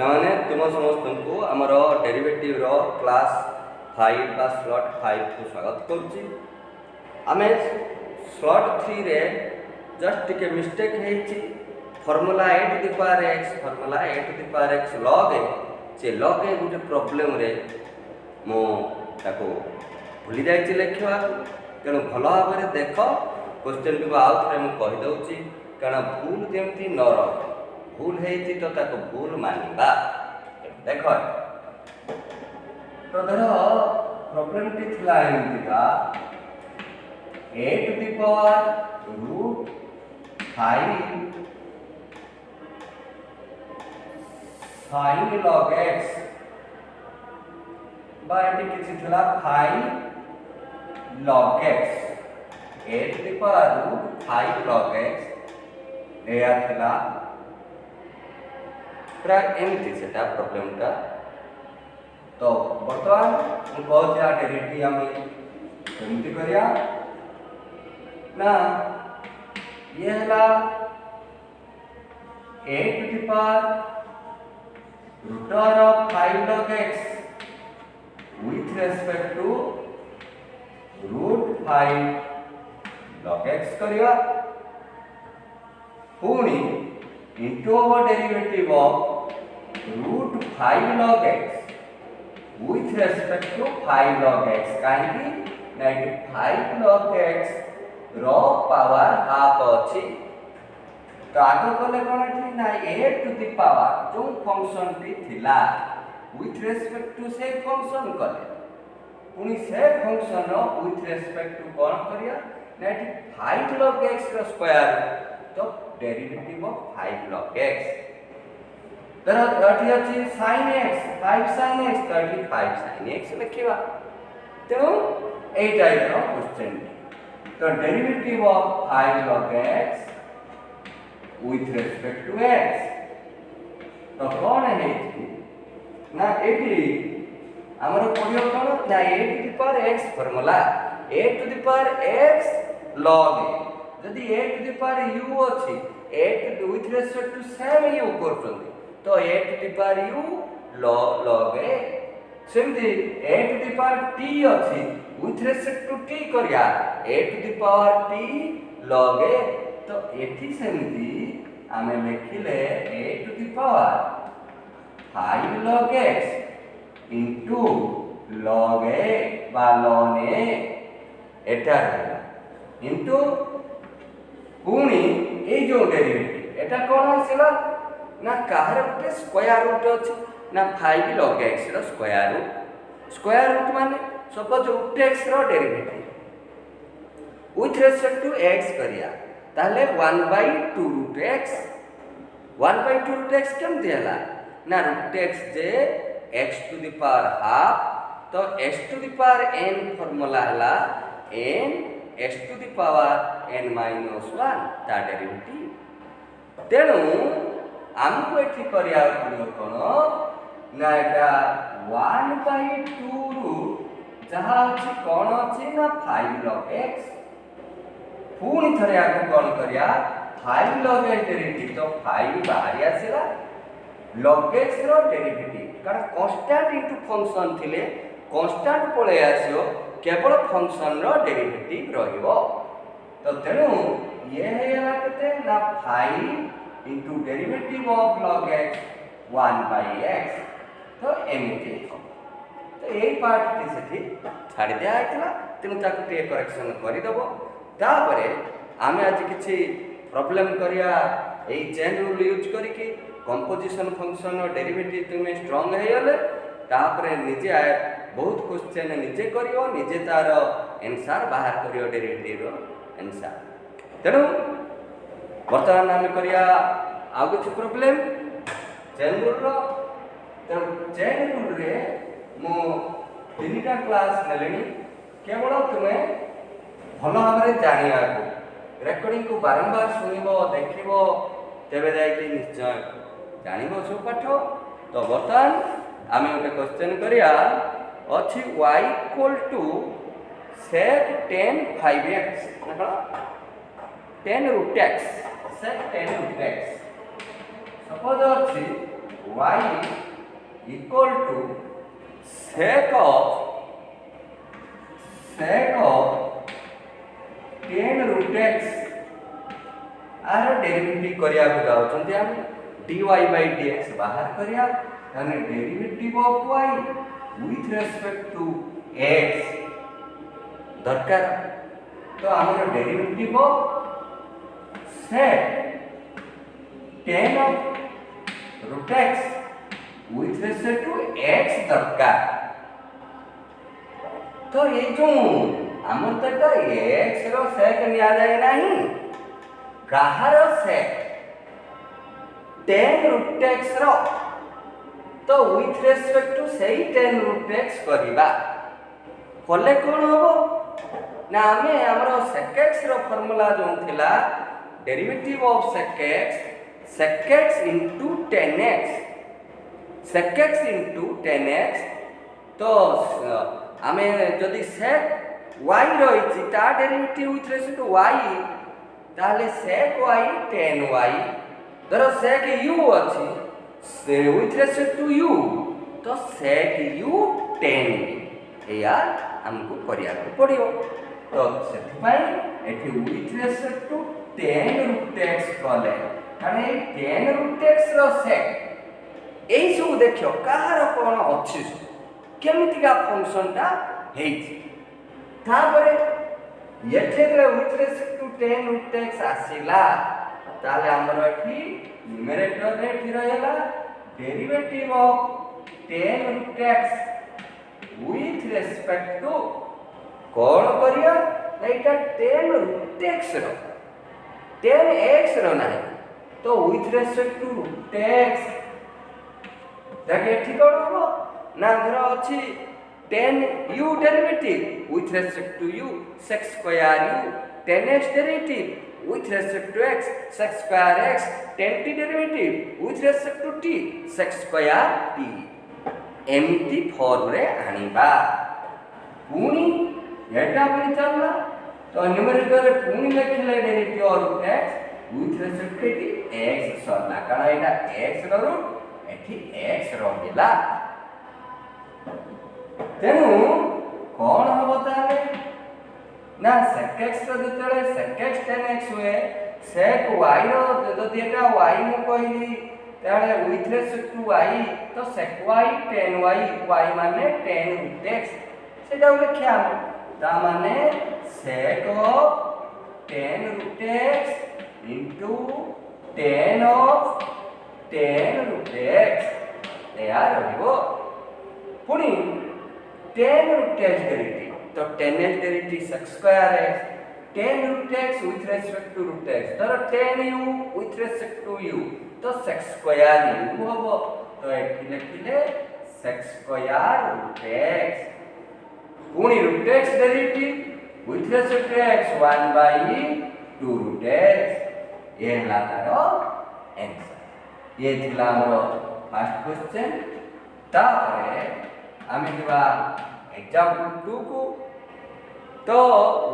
पिलाने तुम समस्त को आमर डेरिवेटिव रो क्लास 5 बा स्लॉट 5 को स्वागत करुच्ची। आम स्लॉट 3 रे जस्ट टिके मिस्टेक है formula A to the power X formula A to the power X log A से लॉग ए गोटे प्रॉब्लम रे मो ताको भूली जाइए लिखा तेणु भल भाव में देख क्वेश्चन को आउ थे मुझे कहीदे कारण भूल जमी न रहे भूल है तो ताको भूल मानवा देख तो धर प्रॉब्लम टी थिला एमतिका A to the power root 5 sin log x बा एटी किछि थिला 5 log x A to the power root 5 log x एया थिला प्राय एमती सेटा प्रॉब्लम टा। तो बर्तमान हम कहते हैं डेरिवेटिव आम केमती करिया ना ये हला a to the power root of 5 log x with respect to root 5 log x करिया पुणी into our derivative of root 5 log x with respect to 5 log x कहीं 5 log x रो पावर हाफ अच्छी तो आगे कले कौन थी ना a टू द पावर जो फंक्शन टी थिला with respect to से फंक्शन कले पुनी से फंक्शन रो with respect to कौन करिया ना 5 log x रो स्क्वायर तो डेरिवेटिव ऑफ 5 log x तरह 30 अछि sin x 5 sin x 35 sin x लिखिबा तो ए टाइप रो क्वेश्चन तो derivative of 5 log x with respect to x तो कौन है ना एटी हमर पडियो कोन ना a to the power x formula a to the power x log a जदि a to the power u अछि a to with respect to same u करछन तो a to the power u log a सेमती a to the power t अछि with respect to t करिया a to the power t log a तो एठी सेमती आमे लिखिले a to the power 5 log x into log a बा ln a एटा रहला इनटू पुणी ए जो डेरिवेटिव एटा कोन आसीला ना काहर उठे स्क्वायर रूट अछि ना 5 log x रो स्क्वायर रूट माने सपोज रूट x रो derivative with respect to x करिया ताले 1/2 रूट x 1/2 रूट x केम दियला ना रूट x जे x to the power half तो x to the power n formula हला n x to the power n minus 1 ता डेरिवेटिव तेणु हमको एठी करिया पड़ियो कोन ना एटा 1/2 रूट जहा अछि कोन अछि ना 5 log x पुणी थरे आको कोन करिया 5 log x डेरिवेटिव तो 5 बाहर आसीला log x रो डेरिवेटिव कारण कांस्टेंट इनटू फंक्शन थिले कांस्टेंट पळे आसियो केवल फंक्शन रो डेरिवेटिव रहिबो तो तेणु ये है केते ना 5 into derivative of log x 1/x तो एमिति तो एई पार्ट टी सेठी छाडी दिया आइतला तेणु ताकू टे करेक्शन करि दबो तापरे आमे आज किछि प्रॉब्लम करिया एई चेन रूल यूज करिकि कंपोजिशन फंक्शन रो डेरिवेटिव तुमे स्ट्रांग हेयले तापरे निजे बहुत क्वेश्चन निजे करियो निजे तार आंसर बाहर करियो डेरिवेटिव रो आंसर तेणु बर्तमान आम करिया आ किछि प्रॉब्लम चेन रूल रो तेणु चेन रूल रे मो तीनटा क्लास नेलेनी केवल तुमे भल भाव जानिया को रेकॉर्डिंग को बारंबार सुनिबो देखिबो तेबे जाई निश्चय जानिबो सब पाठ। तो बर्तमान आम गोटे क्वेश्चन करिया अच्छी y equal to sec 10 5x ना 10 root x sec 10 root x suppose अच्छी y equal to sec of 10 root x आर डेरिवेटिव करिया को जाउछन्ते हम dy by dx बाहर करिया यानी derivative of y with respect to x दरकार तो हमर derivative of sec 10 of root x with respect to x दरकार तो ये जो हमर तक x रो sec निया जाए नहीं काहर sec 10 root x रो तो with respect to सही 10 root x करिबा कोले कोन होबो ना हमें हमरो sec x रो फार्मूला जो थिला derivative of sec x into 10x sec x into 10x तो हमें जदि sec y रही ता derivative with respect to y ताले sec y 10y धरो sec u अछि से विथ रेस्पेक्ट टू u तो sec u 10 या हमको करिया पड़ियो तो सेति पई एठी with respect to 10 root x कले माने 10 root x रो sec एई सब देखियो काहार कोन अछि केमिति का फंक्शन ता हेछि तापरे एठेरे with respect to 10 root x आसीला ताले हमर एठी न्यूमरेटर रे एठी रहला derivative of 10 root x with respect to कोन करिया एटा 10 root x रो 10x रो नाही तो with respect to root x देखे ठीक हो ना धर अछि 10 u derivative with respect to u sec square u 10x derivative with respect to x sec square x 10t derivative with respect to t sec square t एमटी form रे आनिबा पुनी एटा पनि चलला तो न्यूमरेटर रे पुनी लिखले derivative of x with respect to x सरला कारण एटा x रो रूट एठी x रहिला तेनु कोन हबो ताले ना sec x रो जतले sec x 10x हुए sec y रो जदि एटा y मु कहली ताले with respect to y तो sec y 10y y माने 10 root x सेटा लिखिया ता माने sec of 10 root x into 10 of 10 root x या रहिबो पुनी 10 root x डेरिवेटिव तो 10x derivative sec square x 10 root x with respect to root x तर 10u with respect to u तो sec square u होबो तो एठी लिखिले sec square root x पुनी root x derivative with respect to x 1 by 2 root x ये हला तारो answer ये थिला हमरो फर्स्ट क्वेश्चन तापरे आमे दिबा एग्जांपल 2 को तो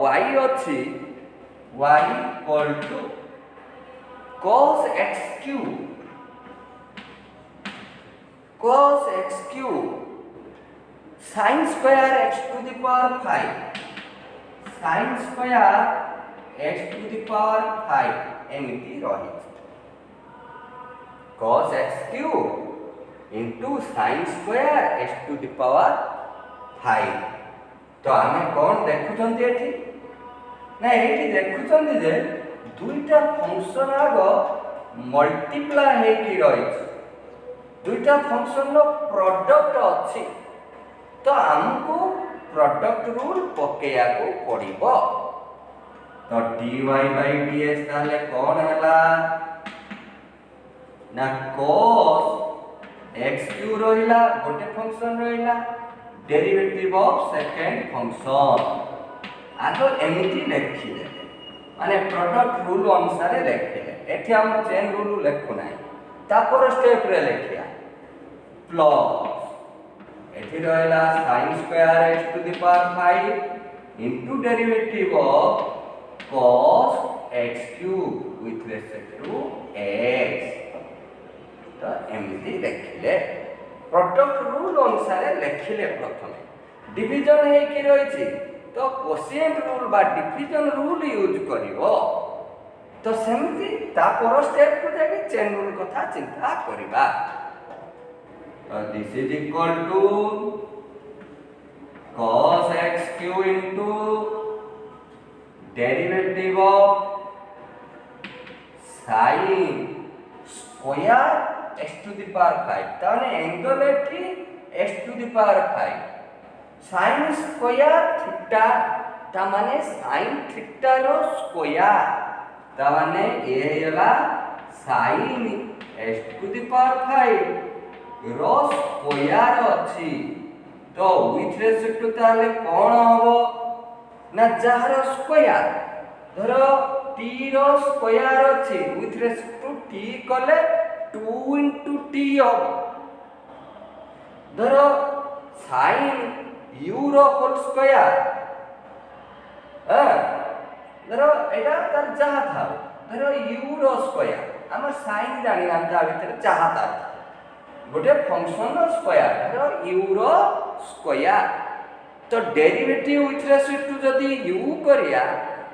y अछि y equal to cos x cube sin square x to the power 5 sin square x to the power 5 एमिति रही cos x cube into sin square x to the power 5 तो आमे कोन देखुचंती एठी ना एठी देखुचंती जे दुईटा फंक्शन आगो मल्टीप्लाई हे की रही दुईटा फंक्शन रो प्रोडक्ट अछि तो हमको प्रोडक्ट रूल पकेया को पड़िबो तो dy by dx ताले कोन हला ना cos x क्यू रहिला गोटे फंक्शन रहिला डेरिवेटिव ऑफ सेकंड फंक्शन आगो एमिति लिखि दे माने प्रोडक्ट रूल अनुसार लिखिले एठी हम चेन रूल लिखु नाही तापर स्टेप रे लिखिया प्लस एठी रहला sin square x to the power 5 into derivative of cos x cube with respect to x तो एमती लिखिले प्रोडक्ट रूल अनुसार लिखिले प्रथम डिवीजन होइकी रही तो कोशिएंट रूल बा डिवीजन रूल यूज करिवो तो सेमती तापर स्टेप को जाके चेन रूल कथा चिंता करिबा this is equal to cos xq into derivative of sin square x to the power 5 ताने एंगल एठी x to the power 5 sin square theta ता माने sin थीटा रो स्क्वायर ता माने ए हेला sin x to the power 5 रो स्क्वायर अछि तो विथ रेस्पेक्ट टू ताले कोन हबो ना जहार स्क्वायर धरो t रो स्क्वायर अछि विथ रेस्पेक्ट टू t कले 2 * t हबो धरो sin u रो होल स्क्वायर धरो एटा तार जहा था धरो u रो स्क्वायर हमर sin जानि हम ता भीतर जहा था गोटे फंक्शन रो स्क्वायर धरो u रो स्क्वायर तो डेरिवेटिव विथ रेस्पेक्ट टू जदी u करिया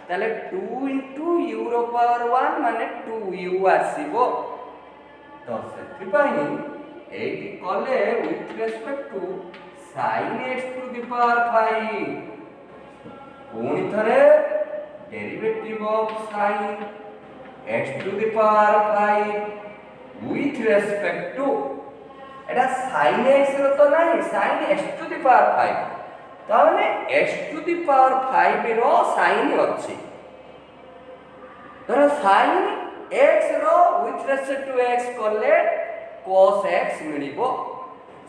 ताले 2 * u रो पावर 1 माने 2u आसीबो तो सेति पई एटी कले with respect to sin x to the power 5 पुनी थरे derivative of sin x to the power 5 with respect to एटा sin x रो तो नाही sin x to the power 5 ताने x टू द पावर 5 रो sin अछि तर sin x रो विथ रेस्पेक्ट टू x कले cos x मिलिबो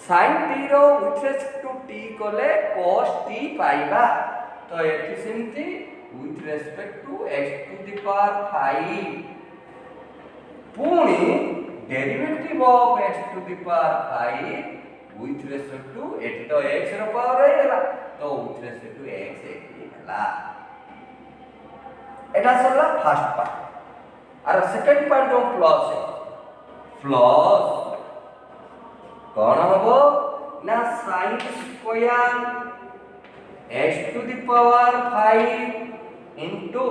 sin t रो विथ रेस्पेक्ट टू t कले cos t पाइबा तो एठी सिमती with respect to x to the power 5 पुनी derivative of x to the power 5 with respect to एठी तो x रो पावर हेला तो विथ रेस्पेक्ट टू x एठी हेला एटा सरला फर्स्ट पार्ट और सेकंड पार्ट जो प्लस है प्लस कोन हबो ना sin square x to the power 5 into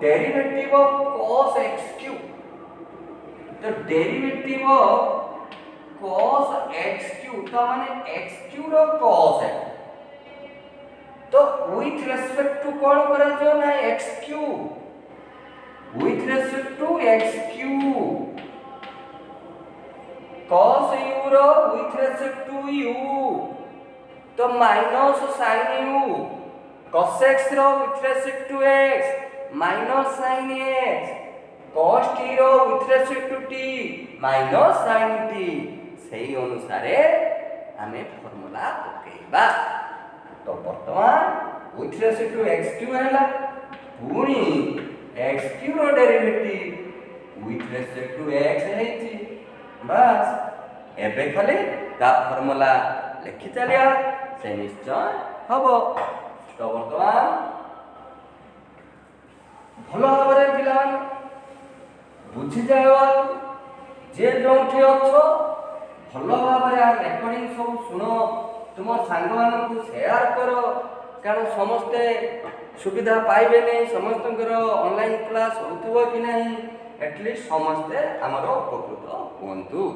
derivative of cos x3 तो डेरिवेटिव ऑफ cos x3 तो माने x3 रो cos है तो विथ रेस्पेक्ट टू कोन करा जो ना x3 with respect to x3 cos u रो विथ रेस्पेक्ट टू u तो minus sin u cos x रो with respect to x minus sin x cos t रो with respect to t minus sin t सेही अनुसारे हमें formula पकेइबा तो वर्तमान with respect to x3 हैला पुनी x3 रो derivative with respect to x हेची बस एबे खाली ता फार्मूला लिखि चलिया से निश्चय हबो तो वर्तमान भलो भाबरे पिलान बुझी जाओ जे जोंठी अछो भलो भाबरे आ रेकॉर्डिंग सब सुनो तुम सांग मान को शेयर करो कारण समस्ते सुविधा पाइबे नहीं समस्त ऑनलाइन क्लास होतुबो कि नहीं एटलीस्ट समस्ते हमर उपकृत होंतु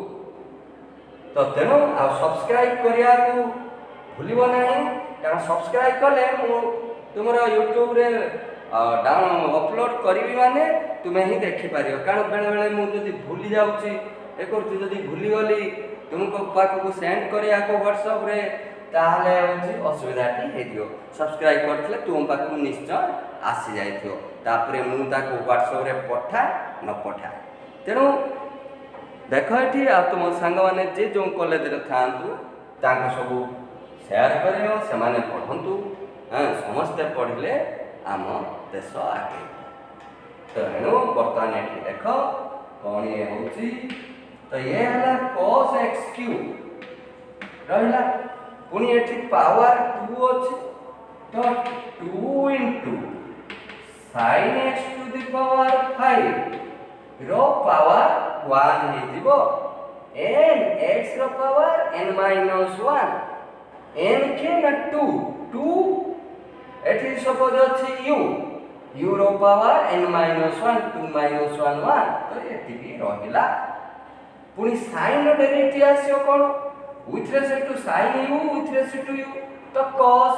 तो तेणु आ सब्सक्राइब करिया को भूलिबो नहीं कारण सब्सक्राइब कले मु तुमरो YouTube रे डाउन अपलोड करिवि माने तुमे ही देखि पारियो कारण बेले बेले मु जदी भूली जाउची ए करती जदी भूली गली तुमको पाक को सेंड करिया को WhatsApp रे ताहले होची असुविधाटी हे दियो सब्सक्राइब करथले तुम पाक निश्चय आसी जाइथियो तापरे मु ताको WhatsApp रे पठा न पठा तेणु देख एठी आ तुम संग माने जे जो कॉलेज रे थांतु ताको सब शेयर करियो से माने पढंतु हां समस्त पढिले आम देश आगे तेणु बर्तमान ये देख कौन ये होची तो ये हला cos x3 रहला पुनी एठी पावर 2 अछि तो 2 sin x to the power 5 रो पावर 1 ହେଇଯିବ n x ର ପାୱାର n minus 1 n କେ ନା 2 ଏଠି ସପୋଜ ଅଛି u ର ପାୱାର n minus 1 2 minus 1 1 ତ ଏତିକି ରହିଲା। ପୁଣି sin ର ଡେରିଭେଟିଭ ଆସିବ କ'ଣ with respect to sin u with respect to u ତ cos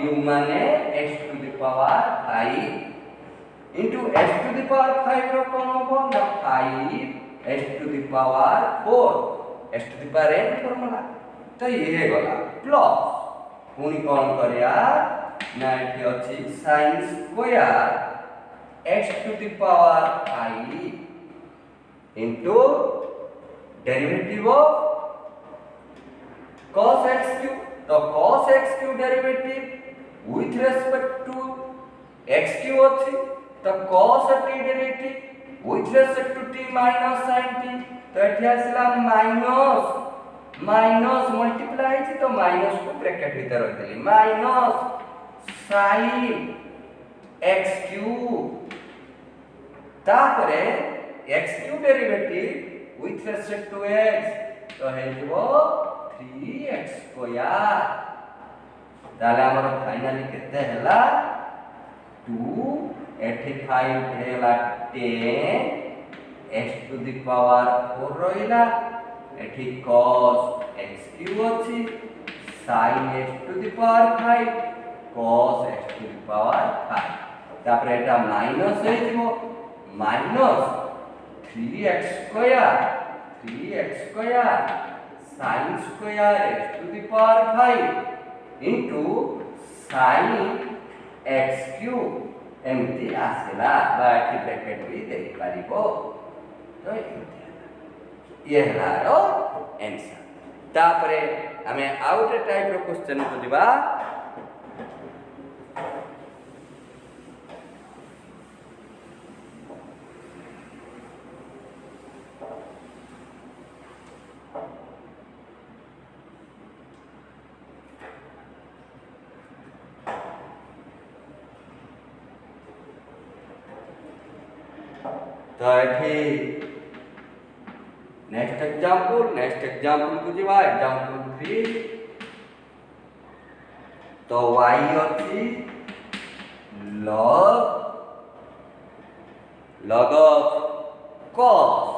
u ମାନେ x to the power 5 into x to the power 5 ର କ'ଣ ହବ ନା 5 x to the power 4 x to the power n formula ତ ଇଏ ଗଲା ପ୍ଲସ୍ ପୁଣି କ'ଣ କରିବା ନା ଏଠି ଅଛି sin square x to the power 5 into derivative of cos x cube तो cos x cube derivative with respect to x cube अछि तो cos t derivative with respect to t minus sin t तो एठी आसला minus multiply अछि तो minus को bracket भीतर रखली माइनस sin x cube तापरे x cube derivative with respect to x तो हेजिवो 3x स्क्वायर ताले हमर फाइनली केते हला 2 85 हेला 10 x to the power 4 रहिला एठी cos x क्यूब अछि sin x to the power 5 cos x to the power 5 तापर एटा माइनस हे जिवो minus 3x square sin square x to the power 5 into sin x cube एमती आसेला बाकी bracket भी दे पारिबो तो ये हलारो आंसर तापरे हमें आउट टाइप रो क्वेश्चन को दिबा तो एठी नेक्स्ट एग्जांपल को जीवा एग्जांपल 3 तो y अछि log of cos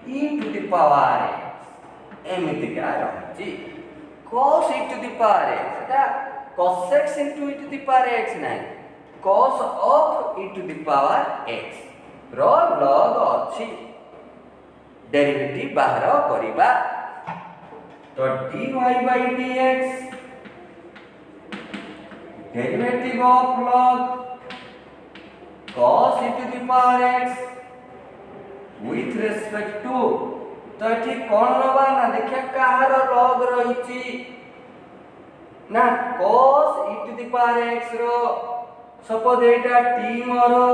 e to the power x एमिति का रहछि cos e to the power x सेटा cos x into e to the power x नाही cos of e to the power x रो log अछि derivative बाहर करिबा तो dy by dx derivative of log cos e to the power x with respect to तो एठी कोन नबा ना देखिया काहार log रहिछि ना cos e to the power x रो सपोज एटा t मोरो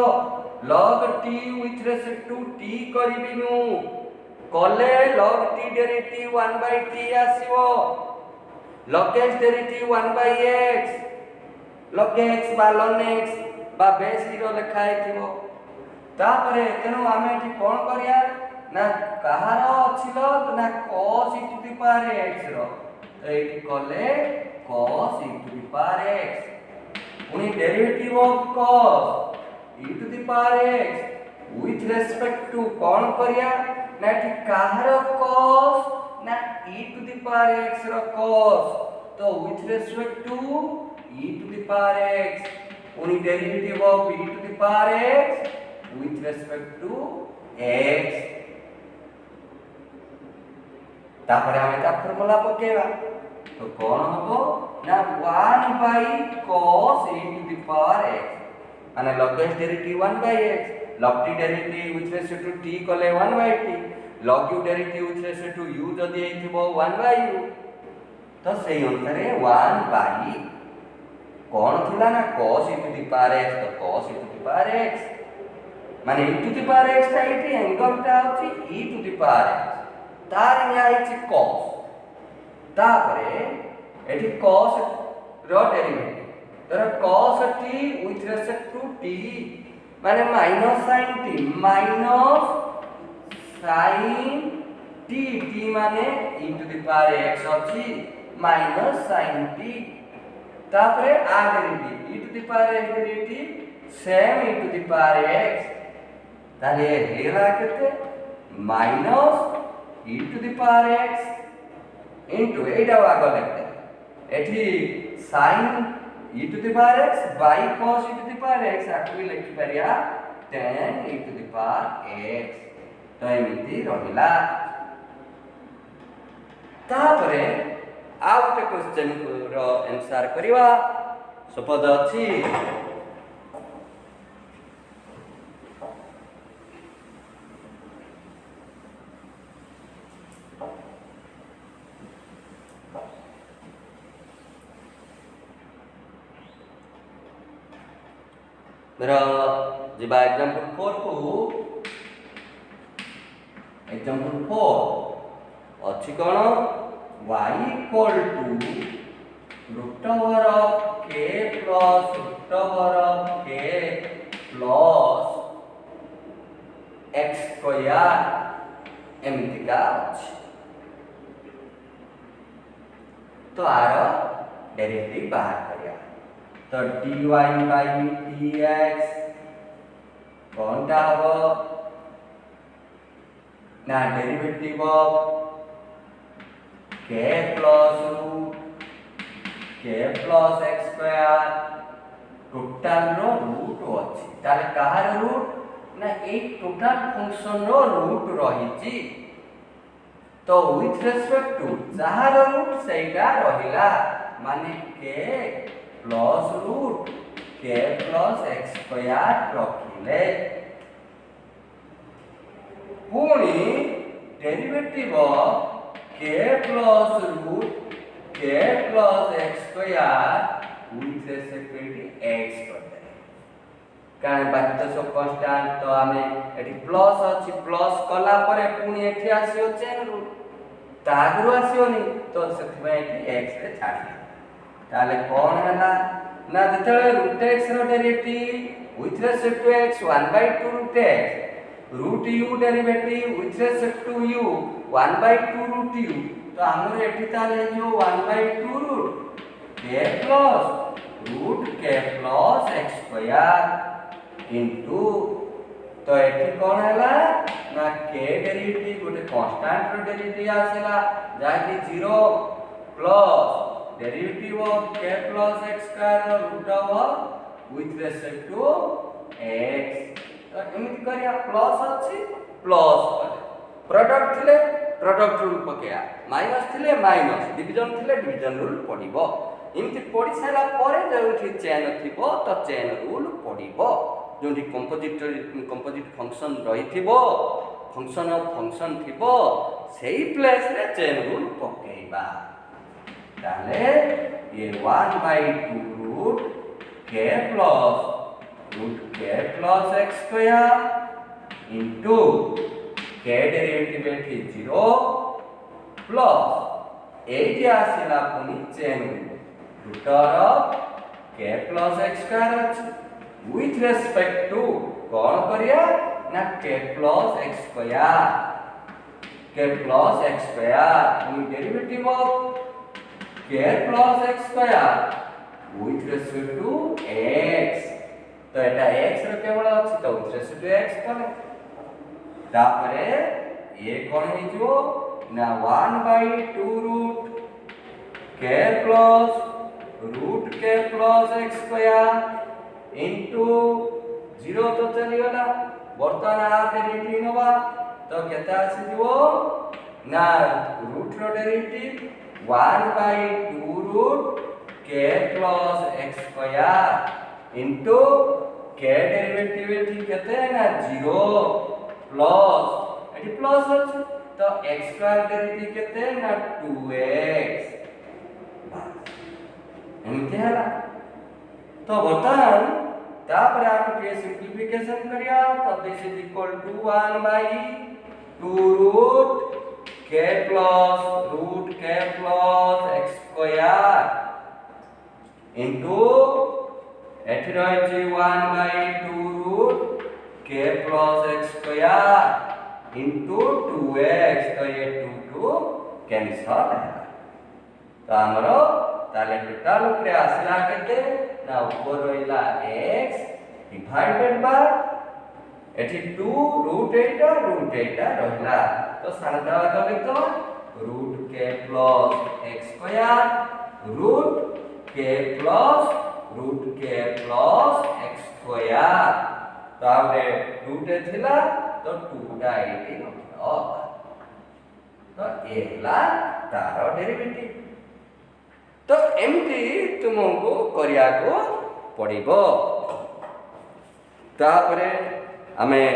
log t with respect to t करिबिनु कले log t derivative 1 by t आसीबो log x derivative 1 by x log x बा ln x बा बेस रो लिखा हेतिबो तापरे तेनु आमे एठी कोन करिया ना कहार अछि log ना cos e to the power x रो तो एठी कले cos e to the power x उनी derivative of cos e to the power x with respect to कोन करिया ना एठी काहर cos ना e to the power x रो cos तो with respect to e to the power x उनी derivative of e to the power x with respect to x तापर हमें ता फार्मूला पकेबा तो कोन हबो ना 1 by cos e to the power x माने log x derivative 1 by x log t derivative with respect to t कले 1 by t log u derivative with respect to u जदी हेतिबो 1 by u तो सेही अनुसारे 1 by कोन थिला ना cos e to the power x तो cos e to the power x माने e to the power x ता एठी एंगल ता होची e to the power x तार निया हिची cos तापरे एठी cos रो डेरिवेटिव तर cos t with respect to t माने minus sine T minus sine T T माने e to the power x अछि माइनस साइन टी तापरे आ derivative e to the power x derivative same e to the power x ताले हेला केते minus e to the power x into एटा आगो लेते एठी sin e to the power x by cos e to the power x आकु लिखि परिया tan e to the power x तो एमिति रहिला तापरे आ गोटे क्वेश्चन रो आंसर करिवा सपोज अछि मेरा जिबा एग्जांपल 4 को एग्जांपल 4 अछि कोन y equal to root over of k plus root over of k plus x square एमितिका अछि तो आर डेरिवेटिव बाहर करिया तो dy by dx कोनटा हो ना derivative of k plus root k plus x square total रो रूट अछि ताले कहार रूट ना ए टोटल फंक्शन रो रूट रहिछि तो विथ रेस्पेक्ट टू जहार रूट सेटा रहिला माने k plus root k plus x square रखिले पुणी derivative of k plus root k plus x square with respect to x करते कारण बाकी तो सब कांस्टेंट तो हमें एठी प्लस अछि प्लस कला परे पुणी एठी आसीओ चेन रूट तागरु आसीओनी तो सेति में एठी x रे छाडी ताले कोन हला ना जते रूट x रो derivative with respect to x 1/2 root x root u derivative with respect to u 1/2 root u तो हमर एठी ताले जो 1/2 root k plus root k plus x square into तो एठी कोन हला ना k डेरिवेटिव गोटे कांस्टेंट रो डेरिवेटिव आसेला जाकी 0 plus derivative of k plus x square root over with respect to x तो एमिति करिया प्लस अछि प्लस प्रोडक्ट थिले प्रोडक्ट रूल पकेया माइनस थिले माइनस डिवीजन थिले डिवीजन रूल पडिबो एमिति पडी साला परे जोठी चेन थिबो तो चेन रूल पडिबो जोठी कंपोजिट फंक्शन रहिथिबो फंक्शन ऑफ फंक्शन थिबो सेही प्लेस रे चेन रूल पकेइबा ताले ये 1/2 root k plus root k plus x square into k derivative एठी 0 प्लस एठी आसीला पुनी chain root of k plus x square अछि विथ रेस्पेक्ट टू कोन करिया ना k plus x square k plus x square पुनी derivative of k plus x square with respect to x तो एटा x रो केवल अछि तो विथ रेस्पेक्ट टू x कोन तापरे ये कोन हे जो ना 1/2 root k plus root k plus x square into 0 तो चली गला वर्तमान आ डेरिवेटिव नबा तो केता आसी जो ना रूट रो derivative 1/2 root k plus x square into k derivative एठी केते ना 0 प्लस एठी प्लस अछि तो x स्क्वायर डेरिवेटिव केते ना 2x एमते हला तो वर्तमान तापर आप के सिंपलीफिकेशन करिया तो this is equal to 1/2 root k plus root k plus x square into एठी रहै छै 1/2 root k plus x square into 2x तो ये 2 कैंसल है तो हमरो ताले टोटल ऊपर आसला केते ना ऊपर रहिला x डिवाइडेड बाय एठी 2 रूट 8 रहिला तो सानदा कले तो root k plus x square root k plus x square तो आपने 2 थिला तो 2 टा 18 हो तो एला तार डेरिवेटिव तो एमती तुमको करिया को पड़िबो तापरे हमें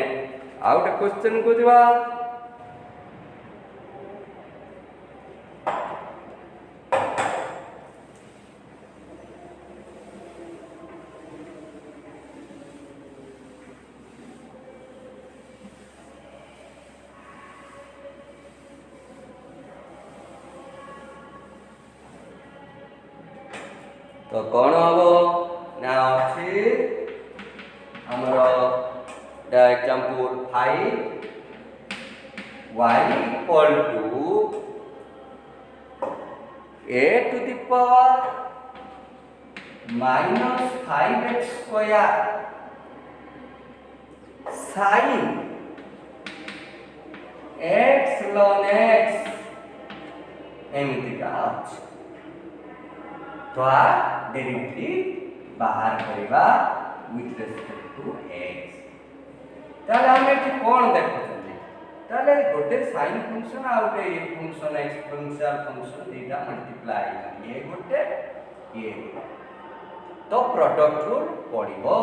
आउट क्वेश्चन को दिवा तो कौन हम ना अच्छी हमर example 5 y equal to a to the power minus 5x square sin x ln x एमती का अच्छी तो आ डेरिवेटिव बाहर करबा विथ रेस्पेक्ट टू x ताले हम एठी कोन देखुछन ताले गोटे sin फंक्शन आ गोटे a फंक्शन एक्सपोनेंशियल फंक्शन एटा मल्टीप्लाई ये गोटे ये तो प्रोडक्ट रूल पड़िबो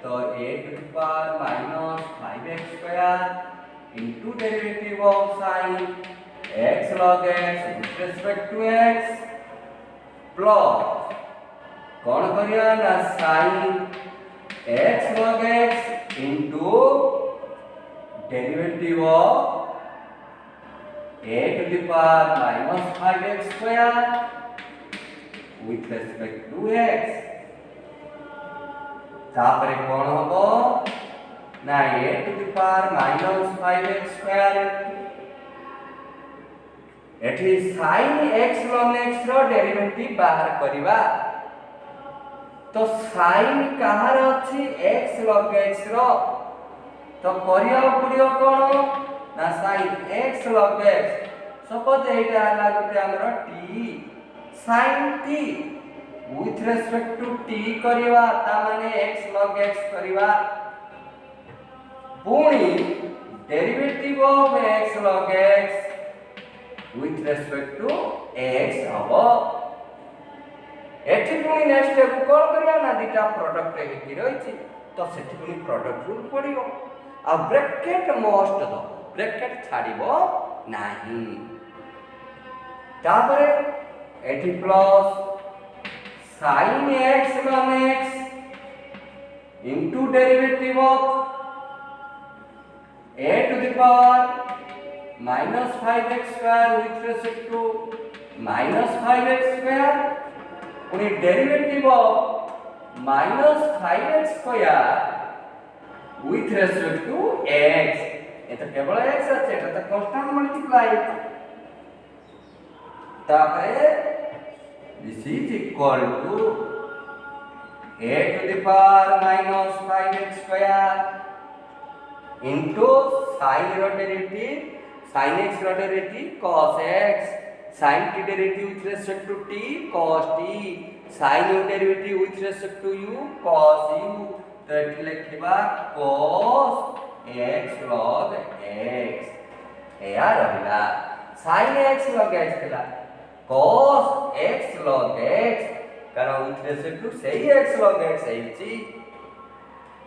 तो a to the power minus 5x square into derivative of sin x log x with respect to x plus कौन करिया ना sin x log x into derivative of a to the power minus 5x square with respect to x तापरे कौन होबो ना a to the power minus 5x square एठी sin x ln x रो derivative बाहर करिवा तो sin कहार अछि x log x रो तो करिया पडियो कोन ना sin x log x suppose एटा आला गोटे हमरो t sin t with respect to t करिवा ता माने x log x करिवा पुणी derivative of x log x with respect to x हबो एठी पुनी नेक्स्ट स्टेप कोन करिया ना दिटा प्रोडक्ट हेकी रहिछि तो सेठी पुनी प्रोडक्ट रूल पडियो आ ब्रैकेट मोस्ट दो ब्रैकेट छाडिबो नाही तापरे एठी plus sin x ln x into derivative of a to the power minus 5x square with respect to minus 5x square पुनी derivative of minus 5x square with respect to x ये तो केवल x আছে এটা তো constant multiply তারপরে this is equal to a to the power minus 5x square into sin derivative sin x derivative cos x sin t derivative with respect to t cos t sin u derivative with respect to u cos u तो एठी लिखिबा cos x log x एया रहिला sin x log x थिला cos x log x कारण with respect to सही x log x हेछि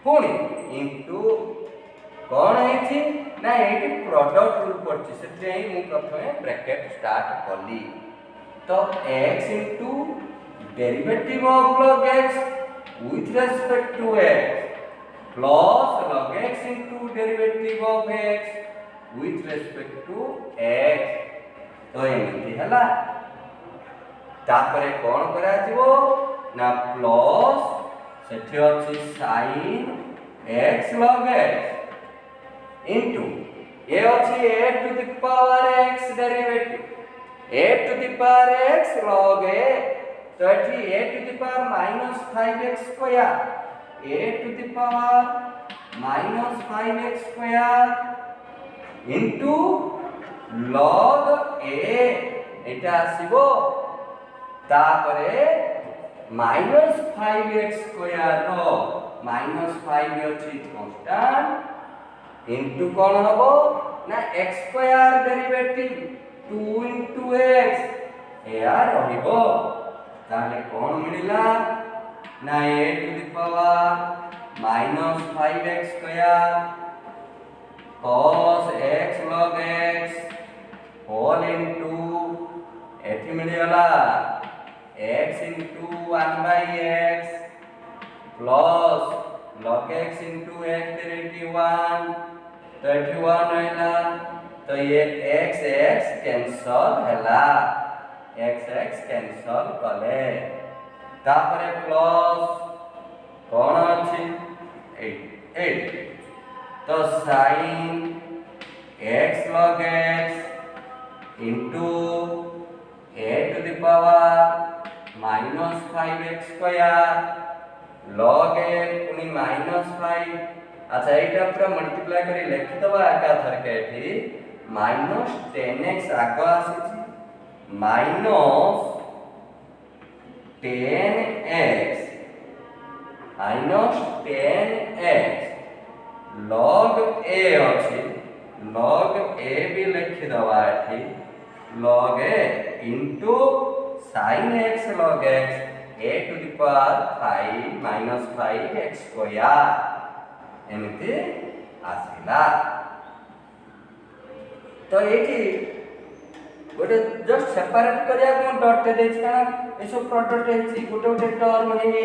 पुणी into कौन है ना ये प्रोडक्ट रूल पड़छ से मु प्रथमे ब्रैकेट स्टार्ट कली तो x into derivative of log x with respect to x plus log x into derivative of x with respect to x तो एमती हला तापरे कौन करा जिवो ना प्लस सेठी अछि sin x log x into ये अच्छी a to the power x derivative a to the power x log a तो एठी a to the power minus 5x square a to the power minus 5x square into log a एटा आसीबो तापरे minus 5x square रो minus 5 अछि constant into कोन हबो ना x square derivative 2 into x या रहिबो ताले कोन मिलिला ना a to the power minus 5x square cos x log x whole into एठी मिलिला x into 1 by x plus log x into x derivative 1 तो एठी 1 रहला तो ये x x कैंसल हैला x x कैंसल कले तापरे प्लस कोन अछि 8 तो sin x log x into a to the power minus 5x square log a पुनी minus 5 अच्छा एटा पूरा मल्टीप्लाई करी लिखि दबा एका थर के एठी minus 10x आगो आसी minus 10x minus 10x log a अछि log a भी लिखि दबा एठी log a into sin x log x a to the power 5 minus 5x square एमती आसिला तो एठी गोटे जस्ट सेपरेट करिया को डॉट दे छै ए सब प्रोडक्ट है गोटे गोटे टर्म है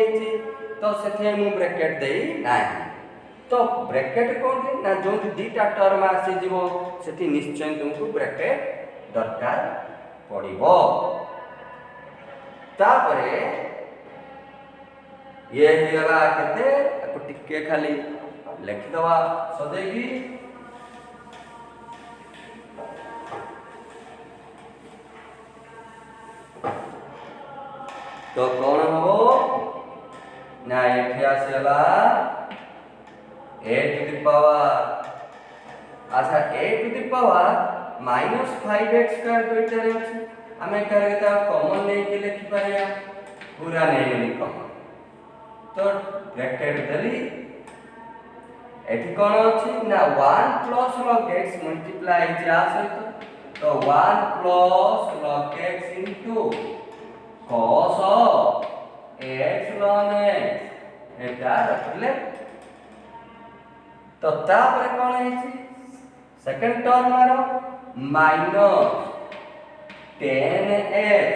तो सेथे मु ब्रैकेट देई नाही तो ब्रैकेट कोन ना जो दीटा टर्म आसी जीवो सेठी निश्चय तुमको ब्रैकेट दरकार पड़िबो तापरे ये हेला केते को टिके खाली लिखि दवा सदैगी तो कौन हो ना एठी आसेला a to the power अच्छा a to the power minus 5x square तो इतरे अछि हमें करगता कॉमन नहीं के लिखि पारिया पूरा नहीं नहीं कॉमन तो ब्रैकेट देली एठी कोन अछि ना 1 plus log x मल्टीप्लाई जा सहित तो 1 plus log x into cos x log x एटा रखले तो तापर कोन है सेकंड टर्म मारो minus 10x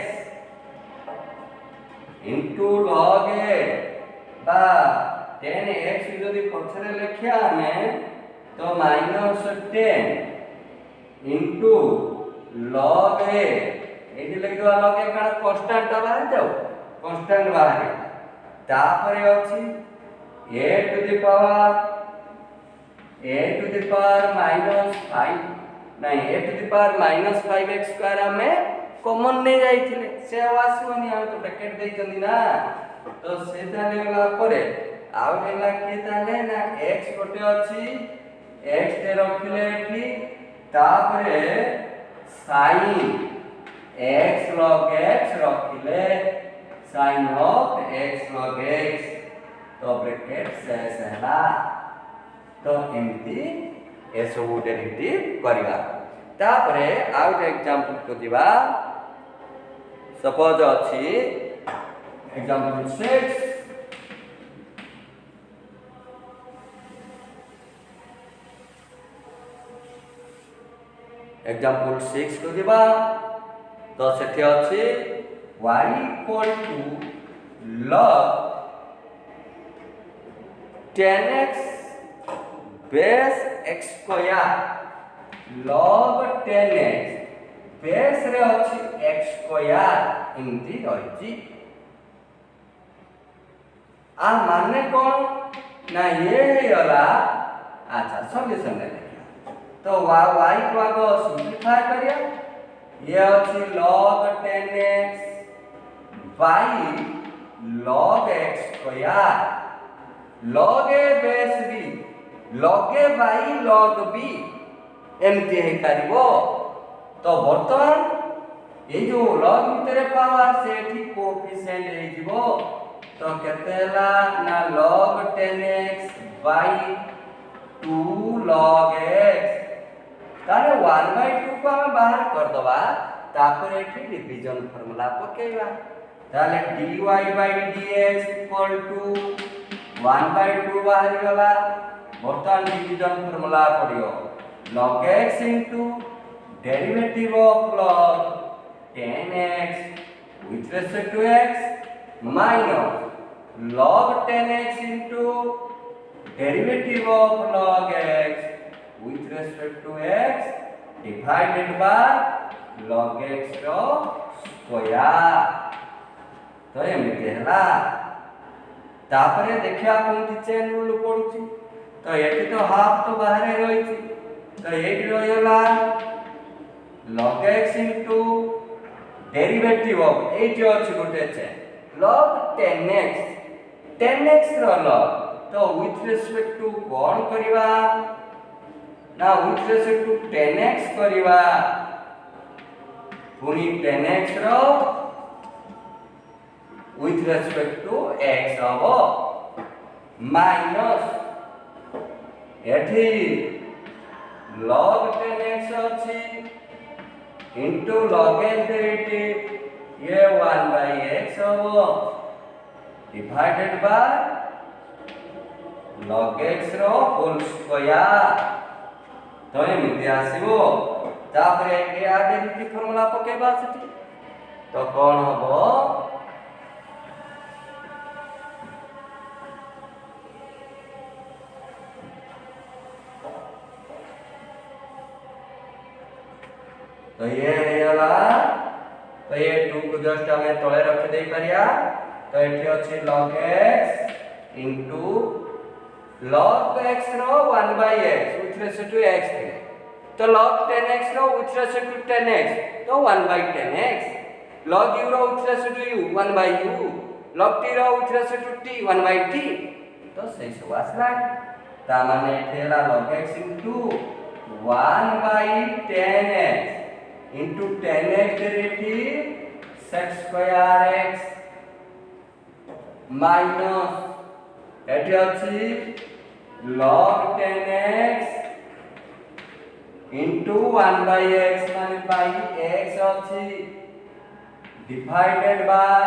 into log a बा 10x যদি পছরে লেখিয়া আমি তো -10 into log a एठी लिखवा log a कान कांस्टेंट बाहर जाओ कांस्टेंट बाहर तापरे अछि a to the power -5 नहीं a to the power -5x square हमें कॉमन नहीं जाइथिले से आवासवनी हम तो ब्रैकेट देई जंदी ना तो से ताले वाला परे आउ हेला के ताले ना x गोटे अछि x ते रखिले एठी तापरे sin x log x रखिले sin of x log x तो ब्रैकेट से सहला तो एमती ए सब डेरिवेटिव करिवा तापरे आउट एग्जांपल को दिबा सपोज अछि एग्जांपल 6 एग्जांपल 6 को दिबा तो सेठी अछि y equal to log 10x base x square log 10x base रे अछि x square इमती रहिछि आ माने कोन ना ये वाला अच्छा सॉल्यूशन ले लिया तो y को आगे सिंपलीफाई करिया ये अछि log 10x by log x square log a base b log a by log b एमती है पारिबो तो वर्तमान ये जो log भितर पावर से ठीक कोएफिशिएंट हे जिवो तो केतेला ना log 10x by 2 log x तारे 1/2 को हम बाहर कर दवा तापर एठी डिवीजन फार्मूला पकेइबा ताले dy by dx equal to 1/2 बाहर गला बर्तमान डिवीजन फार्मूला पडियो log x into derivative of log 10x with respect to x minus log 10x into derivative of log x with respect to x divided by log x रो square तो एमिति हला तापरे देखिया कोनती चेन रूल पडुची तो एठी तो हाफ तो बाहर रहिची तो एठी रहिला log x into derivative of एठी अछि गोटे चेन log 10x रो log तो with respect to कोन करिवा ना with respect to 10x करिवा पुनी 10x रो with respect to x हबो माइनस एठी log 10x अछि into log x डेरिवेटिव ये 1/x हबो divided by log x रो होल स्क्वायर तो एमिति आसीबो तापरे ए आ डेरिवेटिव फार्मूला पकेबा सेठी तो कोन हबो तो ये वाला तो ये 2 को जस्ट हमें तळे रख देई परिया तो एठी अछि log x into log x row 1/x with respect to x थे तो log 10x रो with respect to 10x तो 1/10x log u row with respect to u 1/u log t row with respect to t 1/t तो सही सब आसला ता माने एठेला log x into 1/10x into 10x derivative sec square x minus एठी अछि log 10x into 1/x माने by x अछि divided by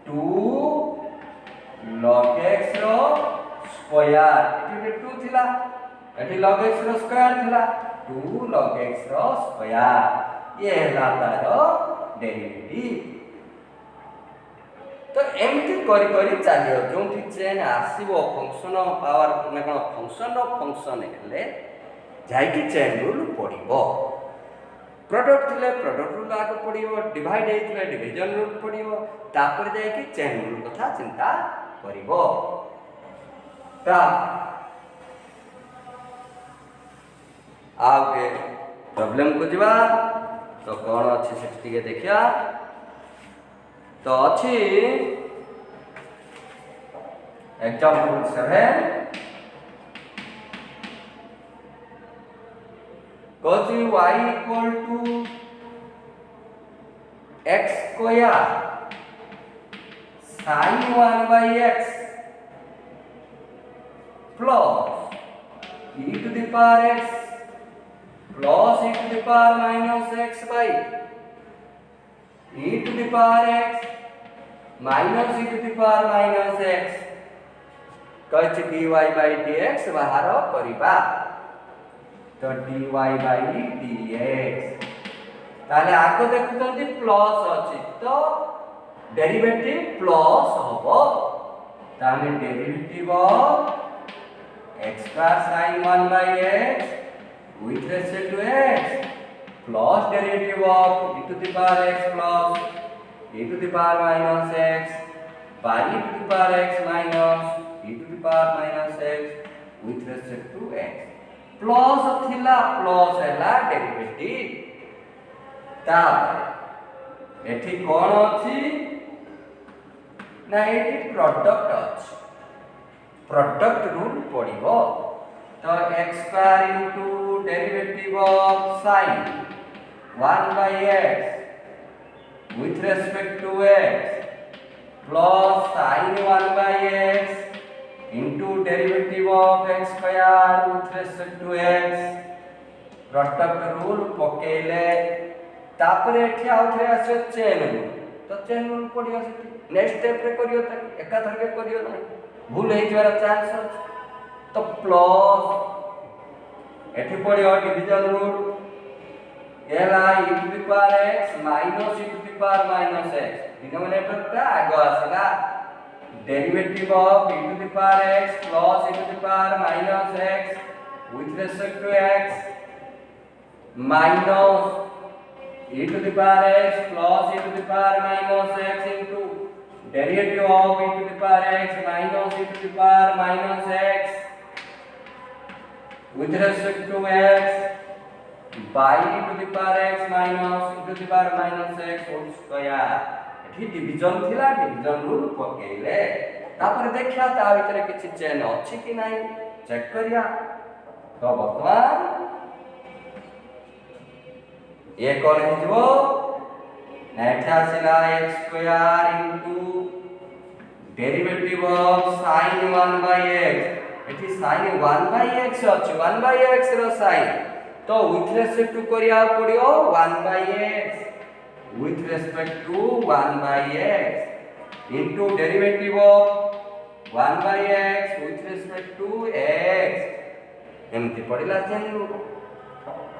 2 log x रो स्क्वायर एठी 2 थिला एठी log x रो स्क्वायर थिला 2 log x रो स्क्वायर ये ହେଲା तारो डेरिवेटिव तो एमती करी करी चलियो जोंठी चेन आसीबो फंक्शन ऑफ पावर ने कोन फंक्शन ऑफ फंक्शन हेले जाई कि चेन रूल पडिबो प्रोडक्ट थिले प्रोडक्ट रूल आगे पडिबो डिवाइड हेथिले डिवीजन रूल पडिबो तापर जाई कि चेन रूल कथा चिंता करिबो ता आगे प्रॉब्लम को जीवा तो कौन अच्छी से के देखिया तो अच्छी example 7 cos y equal to x square sin 1/x plus e to the power x plus e to the power minus x by e to the power x minus e to the power minus x कछ dy by dx बाहर करिबा तो dy by dx ताले आगो देखुतंती plus अछि तो derivative plus हबो ताले derivative of x square sin 1/x with respect to x plus derivative of e to the power x plus e to the power minus x by e to the power x minus e to the power minus x with respect to x plus थिला plus हैला derivative तापर एठी कोन अछि ना एठी product अछि product rule पड़िबो तो x square into derivative of sin 1 by x with respect to x plus sin 1 by x into derivative of x square with respect to x product rule पकेले तापर एठी आउथरे आसे चेन रूल तो chain rule पड़ियो सेठी next step रे करियो त एका थरके करियो नै भूल हे जरा चांस अछि तो प्लस एठी पड़ियो डिवीजन रूल एला e to the power x minus e to the power minus x denominator ता आगो आसेला derivative of e to the power x plus e to the power minus x with respect to x minus e to the power x plus e to the power minus x into derivative of e to the power x minus e to the power minus x with respect to x by e to the power x minus e to the power minus x whole square एठी division थिला division rule पकेले तापर देखिया ता भीतर किछि chain अछि कि नाही चेक करिया तो वर्तमान ये कोन हिजबो नेठा आसिला x square into derivative of sin 1 by x एठी sin 1 by x अछि 1 by x रो sin तो with respect to करिया पड़ियो 1 by x with respect to 1 by x into derivative of 1 by x with respect to x एमति पड़िला chain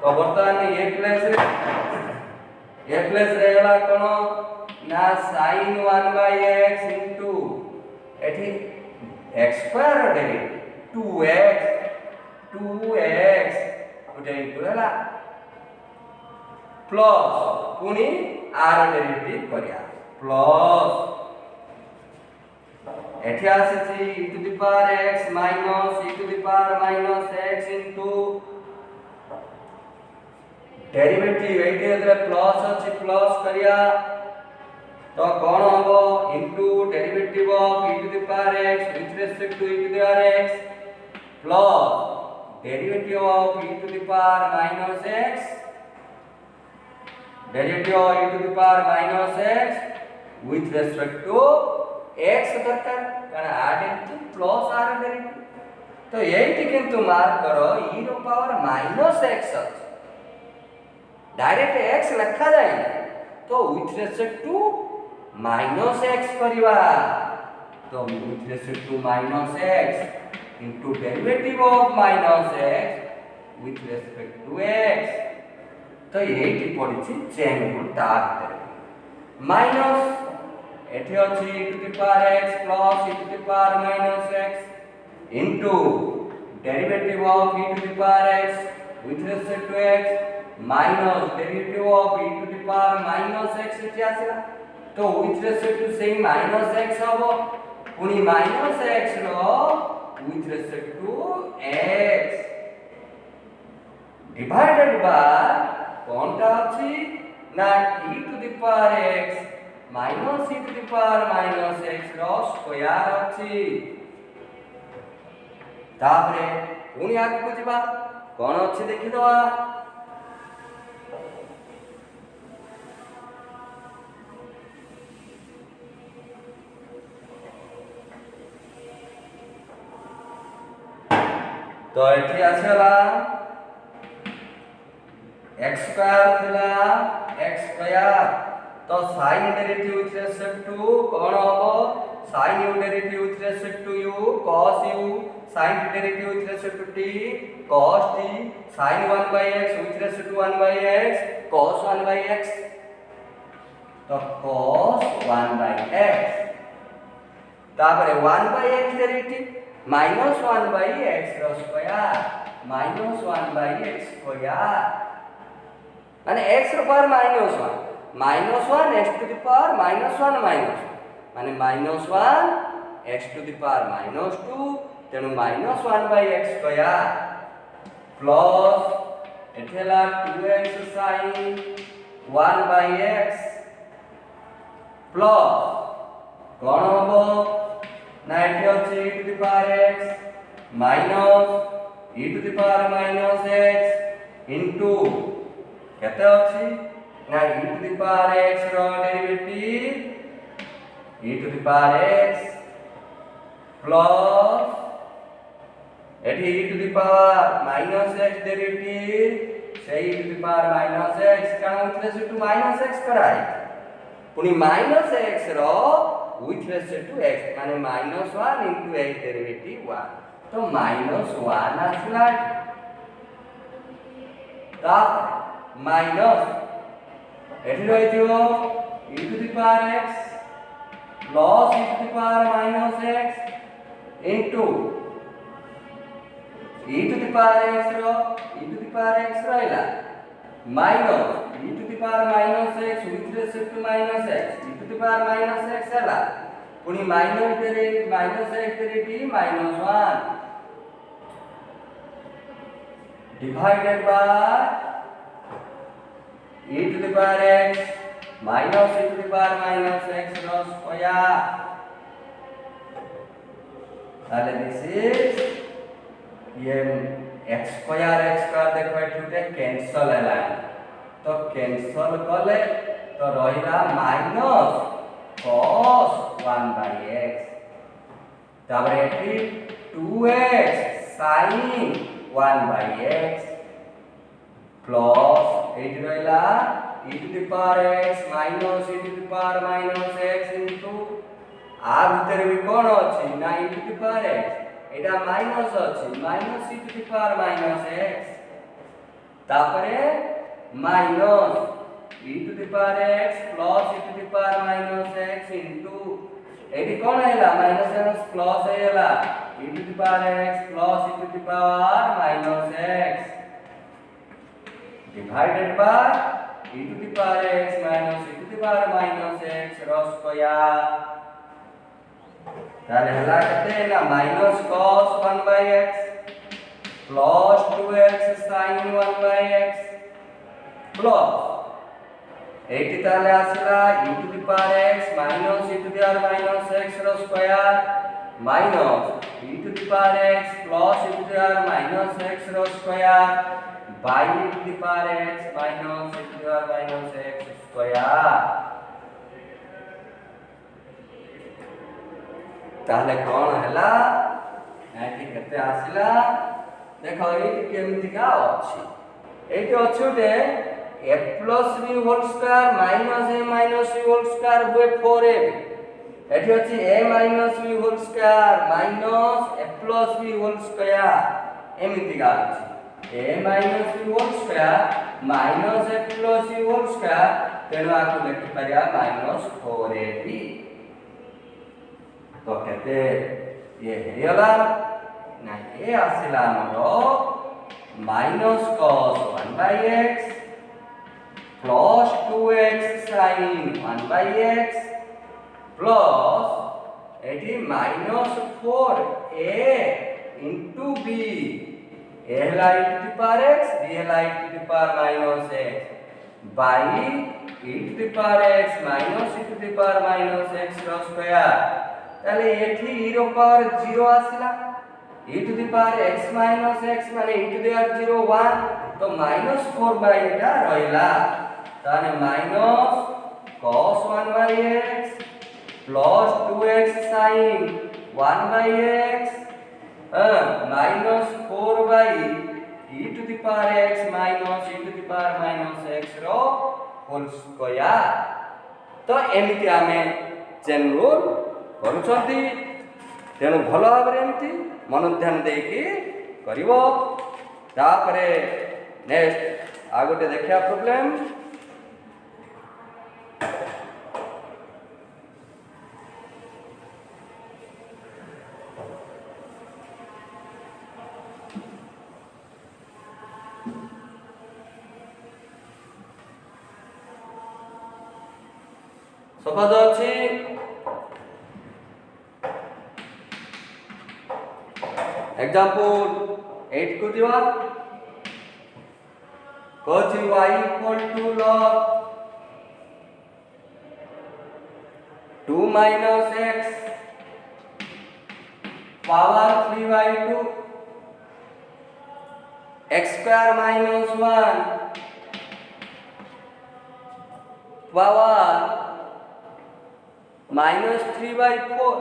तो वर्तमान ए plus रे गला कोनो ना sin 1 by x into एठी x स्क्वायर डेरिवेटिव 2x उठे इक्वल प्लस पुनी r डेरिवेटिव करिया प्लस एठी आसे छी e to the power x minus e to the power minus x into derivative एठी एतरे प्लस अछि प्लस करिया तो कोन होबो into derivative of e to the power x with respect to e to the power x plus derivative of e to the power minus x derivative of e to the power minus x with respect to x दरकार कारण r into plus r derivative तो एठी किंतु mark करो e रो power minus x अछि direct x लिखा जाय तो with respect to minus x करिवा तो with respect to minus x into derivative of minus x with respect to x तो एठी पड़िछि चेन रूल ता भीतर माइनस एठी अछि e to the power x plus e to the power minus x into derivative of e to the power x with respect to x minus derivative of e to the power minus x एठी आसिला तो with respect to same minus x हबो पुनी minus x row with respect to x divided by कोनटा अछि ना e to the power x minus e to the power minus x रो square अछि तापरे पुनी आगु बुझबा कोन अछि देखि दवा तो एठी आछला x स्क्वायर थिला x स्क्वायर तो sin derivative with respect to कोन होबो sin u derivative with respect to u cos u sin derivative with respect to t cos t sin 1 by x with respect to 1 by x cos 1 by x तो cos 1 by x तापरे 1 by x derivative minus 1 by x रो square minus 1 by x square माने x रो power -1 x to the power -1 माने -1 x to the power -2 तेणु minus 1/x square plus एठेला 2x sin 1/x plus कौन हबो ना एठी अछि e to the power x minus e to the power minus x into केते अछि ना e to the power x रो derivative e to the power x plus एठी e to the power minus x derivative से e to the power minus x का with respect to minus x कराई पुनी minus x रो with respect to x माने minus 1 into x derivative 1 तो minus 1 आसला ता माइनस एठी रहि जो e to the power x plus e to the power minus x into e to the power x रो e to the power x रहिला minus e to the power minus x with respect to minus x e to the power minus x हला पुनी minus x derivative minus 1 divided by e to the power x minus e to the power minus x रो square ताले this is ये x square देखो एठुटे cancel हैला तो cancel कले तो रहिला माइनस cos 1/x तापर एठी 2x sin 1/x प्लस एठी रहिला e to the power x minus e to the power minus x into आ भीतर भी कोन अछि ना e to the power x एटा माइनस अछि minus e to the power minus x तापरे minus e to the power x plus e to the power minus x into एटी कोन हैला माइनस माइनस प्लस हैला e to the power x plus e to the power minus x divided by e to the power x minus e to the power minus x रो square ताले हला कते ना minus cos 1/x plus 2x sin 1/x plus एटी ताले आसला e to the power x minus e to the power minus x रो square minus e to the power x plus e to the power minus x रो square by e to the power x minus e to the power minus x square ताले कोन हला eighty कते आसला देखो eighty केमिति का अछि eighty अछुटे a plus b whole square minus a minus b whole square हुए 4ab एठी अछि a minus b whole square minus a plus b whole square एमिति का अछि a minus b whole square minus a plus b whole square तेनो आकु लिखि परिया minus 4ab तो कहते ये हेला ना ये आसिला हमरो minus cos 1/x plus 2x sin 1/x plus eighty minus 4a into b a हला e to the power x b हला e to the power minus x by e to the power x minus e to the power minus x रो square ताले एठी e रो power 0 आसिला e to the power x minus x माने e to the power 0 1 तो minus 4/eta रहिला ताने minus cos 1/x plus 2x sin 1/x minus 4/e to the power x minus e to the power minus x रो whole square तो एमिति आमे chain rule करूछंती तेणु भल भाव एमती मन ध्यान देकी करिवो तापरे नेक्स्ट आ गोटे देखिया प्रॉब्लम सपोज अछि एग्जांपल 8 को दिवा कौन y equal to log 2 minus x power 3/2 x square minus 1 power minus 3/4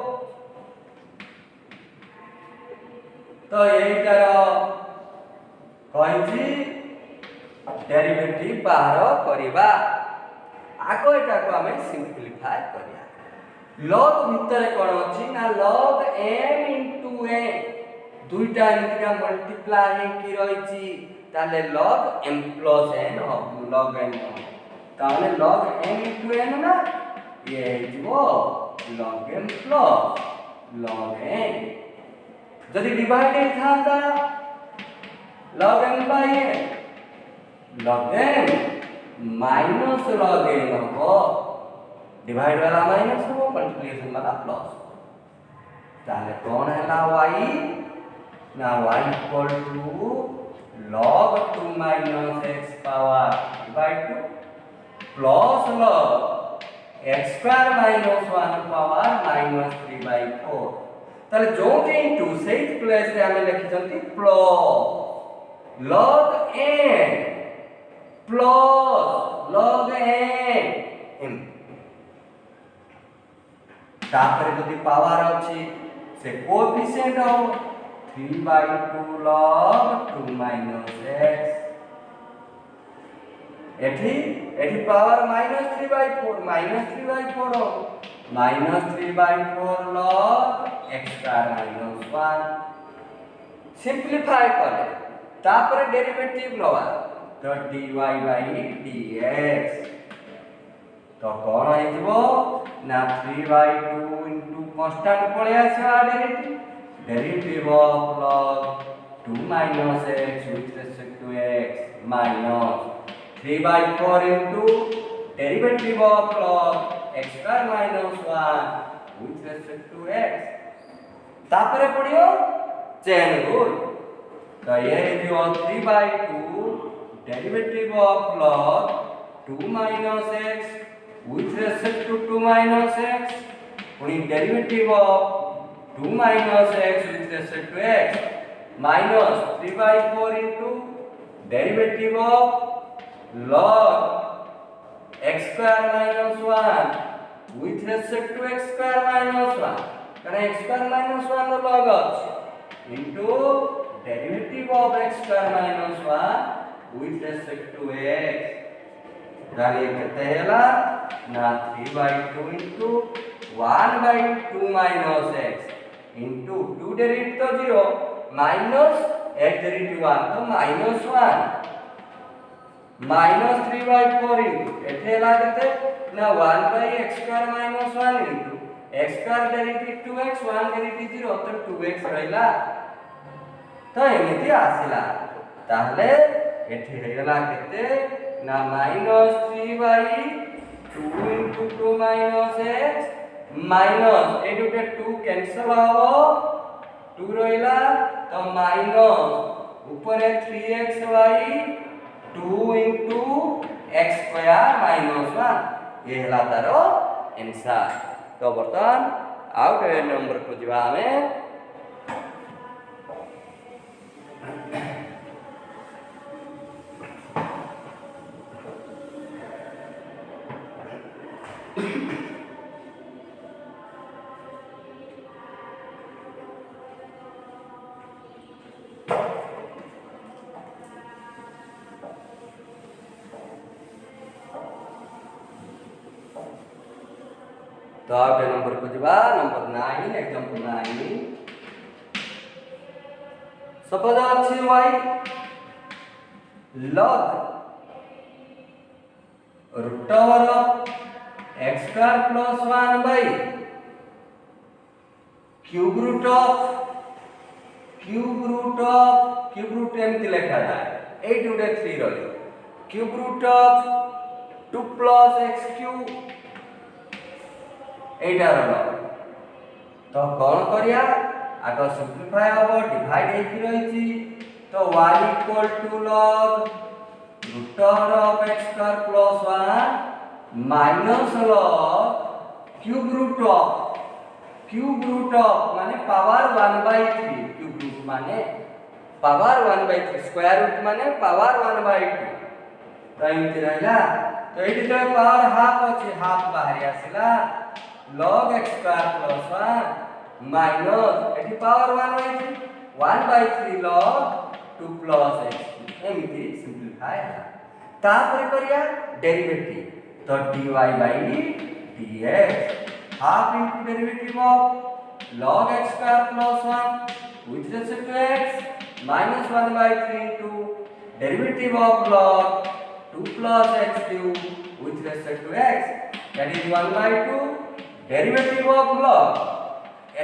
तो এইটার কইছি ডেরিভেটিভ বাହାର করিবা আগে এটাকে আমি সিম্পলিফাই করিয়া log ভিতরে কোন আছে না log m into n দুইটা এমতিকা মাল্টিপ্লাই হে কি রইছি তাহলে log m plus n হবে log n তাহলে log m into n না ये हो log m plus log n যদি ডিভাইডেড থাকা log m by n log m minus log n हो डिवाइड वाला माइनस हो मल्टीप्लिकेशन वाला प्लस ताले कौन है ना y ना y equal to log 2 minus x power divide 2 plus log x स्क्वायर minus 1 पावर minus 3/4 ताले जो के इनटू सेट प्लेस रे हमें लिखि जंती plus log n plus log n तापर जदि पावर अछि से कोएफिशिएंट हो 3/2 log 2 minus x एठी पावर -3/4 हो -3/4 log x square minus 1 simplify करे तापर डेरिवेटिव लवा तो dy by dx तो कौन है जीवो ना 3/2 into constant पळे आछा derivative of log 2 minus x with respect to x minus 3/4 into derivative of log x square minus 1 with respect to x तापरे पड़ियो चेन रूल तो ये जो 3/2 derivative of log 2 minus x with respect to 2 minus x only derivative of 2 minus x with respect to x minus 3/4 into derivative of log x square minus 1 with respect to x square minus 1 कारण x square minus 1 नो log अछि into derivative of x square minus 1 with respect to x दाले कहते हैला ना 3/2 into 1/2 minus x into 2 derivative तो 0 minus x derivative 1 तो -1 minus 3/4 into एथेला कहते ना 1/x square minus 1 into x square derivative 2x 1 derivative 0 तो 2x रहिला तो एमिति आसिला ताहले एथि हेला कहते ना -3/2 into 2 minus x minus ए दुटे 2 कैंसिल हो 2 रहिला तो माइनस ऊपर है 3x/2 into x square minus 1 ये हला तारो आंसर तो बर्तन आउट नंबर को जीवा हमें तो आउट नंबर को जीवा नंबर 9 एग्जांपल 9 सपोज अछि y log root over of x square plus 1 by cube root एमती लिखा जाए 8 उडे 3 रही cube root of 2 plus x cube एटा रलो तो कौन करिया आग सिंप्लीफाई हम डिवाइड होती रही तो y equal to log root of x square plus 1 minus log cube root of माने पावर 1/3 क्यूब रूट माने पावर 1/3 स्क्वायर रूट माने पावर 1/2 तो एमती रहला तो ये जो पावर हाफ अच्छे हाफ बाहर आसला log x square plus 1 minus एठी पावर 1/3 log 2 प्लस x एमती सिंपलीफाई है तापर करिया डेरिवेटिव तो dy by dx half into derivative of log x square plus 1 with respect to x minus 1/3 into derivative of log 2 plus x cube with respect to x that is 1/2 derivative of log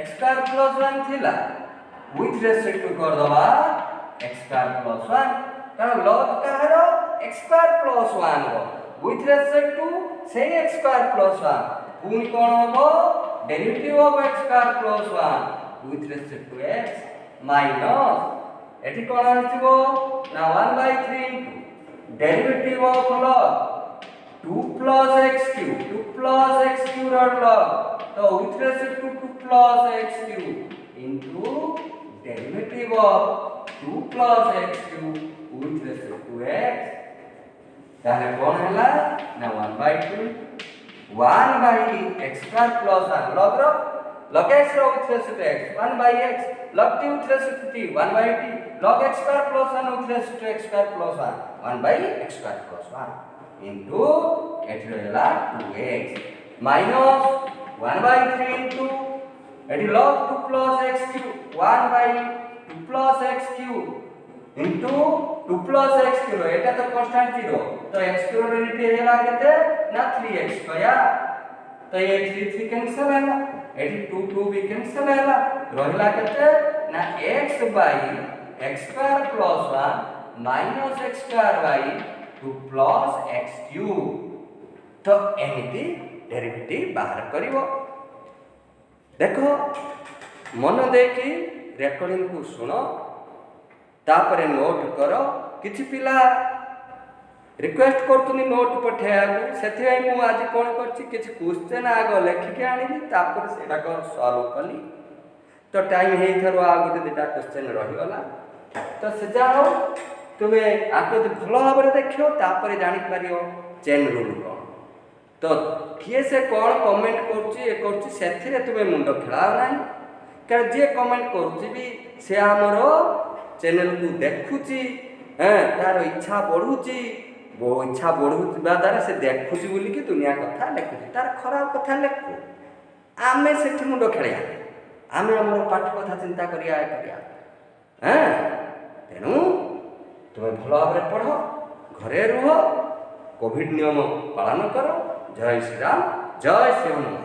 x square plus 1 थिला with respect to कर दवा x square plus 1 कारण log कहारो x square plus 1 हो with respect to से x square plus 1 पुनी कोन हो derivative of x square plus 1 with respect to x minus एठी कोन आछिबो ना 1/3 into derivative of log 2 plus x cube log तो with respect to 2 plus x cube into derivative of 2 plus x cube with respect to x ताले कोन हैला ना 1/2 1 by x square plus 1 log x with respect to x 1 by x log t with respect to t 1 by t log x square plus 1 with respect to x square plus 1 by x square plus 1 into एठी रहला 2x minus 1/3 into एठी log 2 plus x cube 1 by 2 plus x cube into 2 plus x cube एटा तो constant 0 तो x cube derivative हैला केते ना 3x square तो ये 3 कैंसिल हैला एठी 2 भी कैंसिल हैला रहला केते ना x by x square plus 1 minus x square by 2 plus x cube तो एमिति डेरिवेटिव बाहर करिवो देखो मन देखि रेकॉर्डिंग को सुनो तापरे नोट करो किछि पिला रिक्वेस्ट करतुनी नोट पठेया सेथि मु आज कोन करछि किछि क्वेश्चन आगो लेखि के आनिली तापर सेटा को सॉल्व कली तो टाइम हेई थरो आ गोटे दुटा क्वेश्चन रहि गला तो से जाओ तुमे आको भलो भाबरे देखियो तापर जानि पारियो चेन रूल कोन तो किए से कोन कमेंट करछि ए करछि सेथिरे तुमे मुंडो खेला नाही कारण जे कमेंट करछि भी से हमरो चैनल को देखुछि तार इच्छा बढ़ुछि वो इच्छा बढ़ुवा द्वारा से देखुछि बोली कि दुनिया कथा लेखुछि तार खराब कथा लेखु आमे सेठी मुंडो खेलिया आमे हमर पाठ कथा चिंता करिया तेणु तुम भल भाव पढ़ घरे रुह कोविड नियम पालन करो जय श्री राम जय श्री हनुमान।